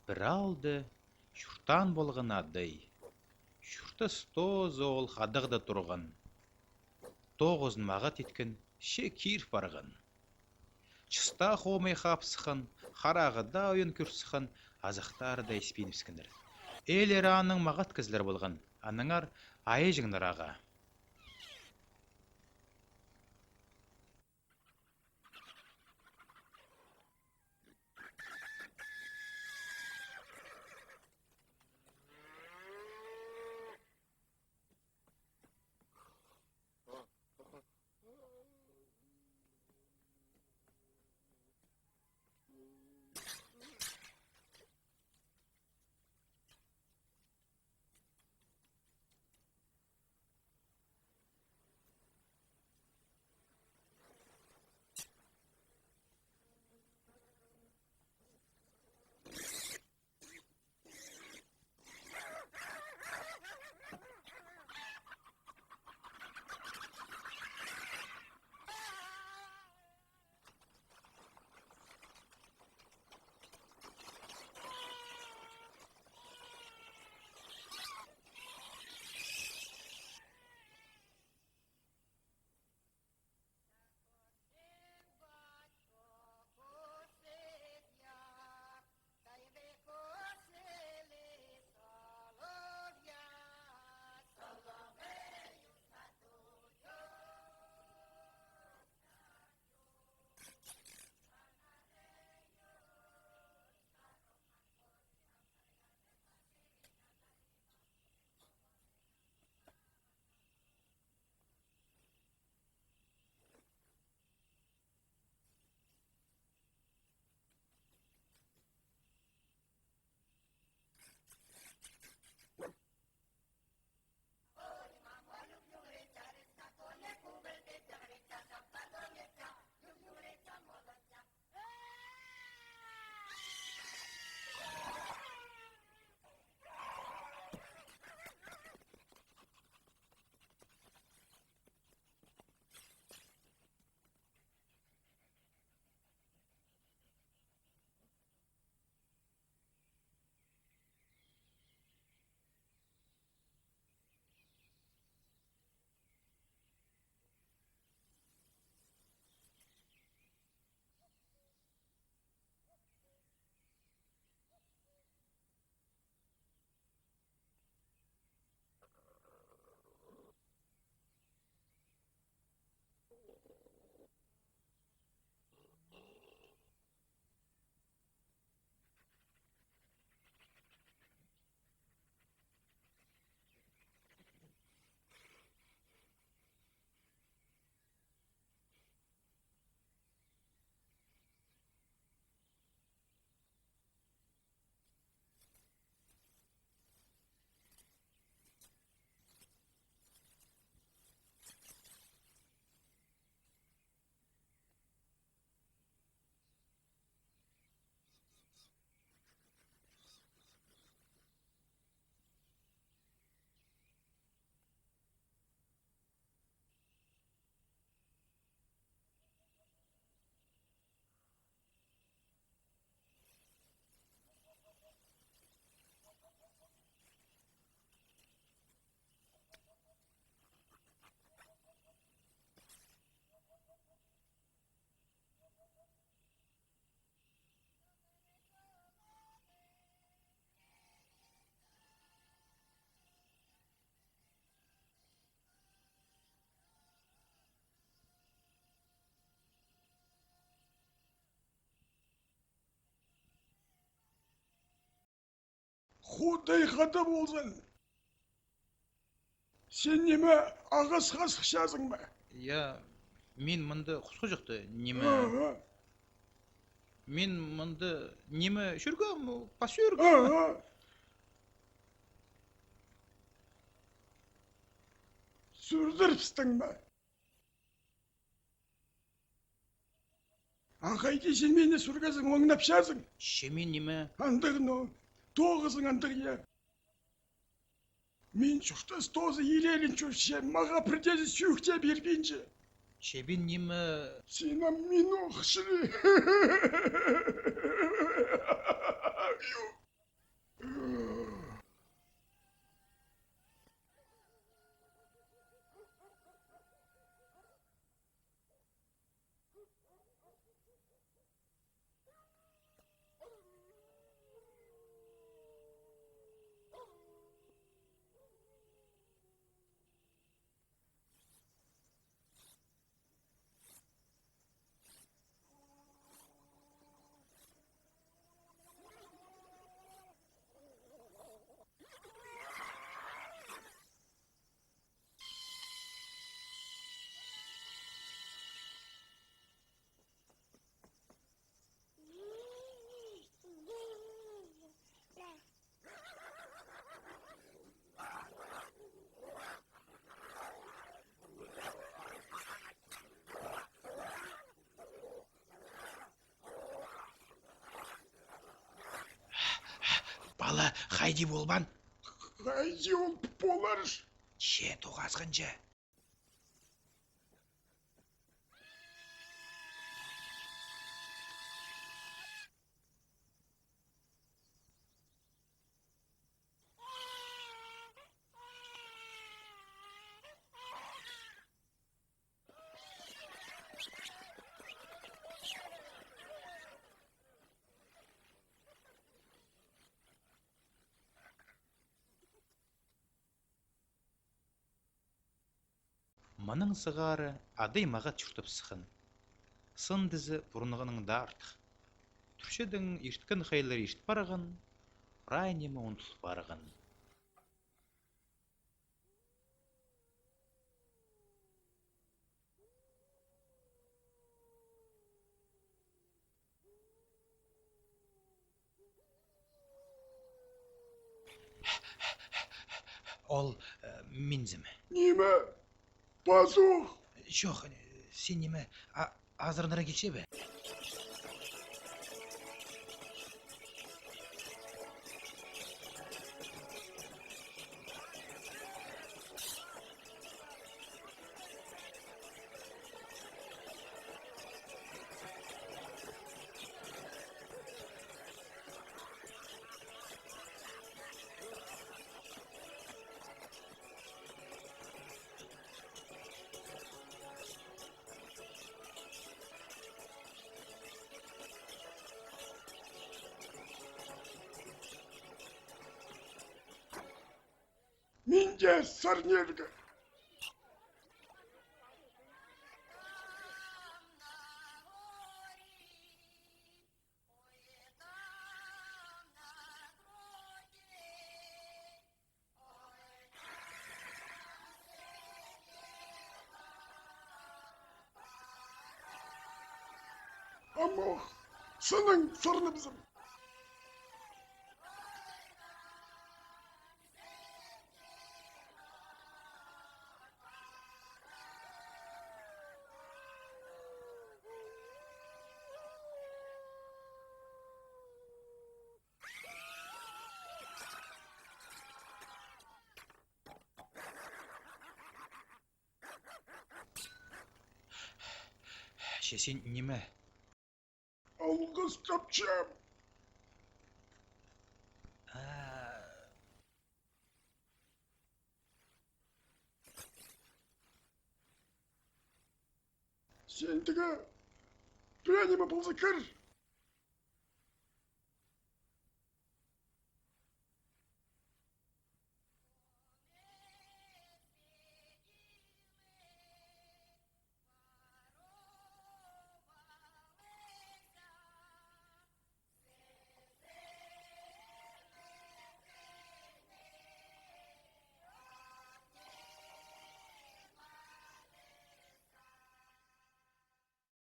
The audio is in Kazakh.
бір алды, шүртан болған адый. Шүрті стоз ол хадығды тұрған. Тоғызын мағат еткен шекир барған. Чыста хомай қапсықын, қарағыда ойын күрсіқын, азықтары да еспеніпскінір. Ел ераның мағат кізлер болған, аныңар айы жыңныр аға. Худай қада болсын. Сен неме ағас қасық жазың ба? Мен мұнды құсқы жүқты, неме... Мен мұнды неме жүргім, пас жүргім. Сүрдіріпстің ба? Аңқай дейсен мені сүргізің, оңнап жазың. Шемен неме? Андығын о, тоғызың андығы. Мен шұқтас тозы елелін чөше, маға бірдезі сүйікте бербейінше. Шебен неме? Сенам мен оқшылы. Бала, хайди болбан. Haydi ol polar. Ше тоғазғынжы. Мұның сығары адый маға чүртіп сықын. Сын дізі бұрынғының да артық. Түршедің ирткін хайлар ишт барығын, райнемі ұнтыл барығын. Ол мензімі. Nime? Bazuk. Жоқ, сен немі азырындыра келше бе? Minge sarnerga. Ama senin sarnımızın. Ше, сен немі? Algız yapacağım. Sendika. Benim bulsa kır.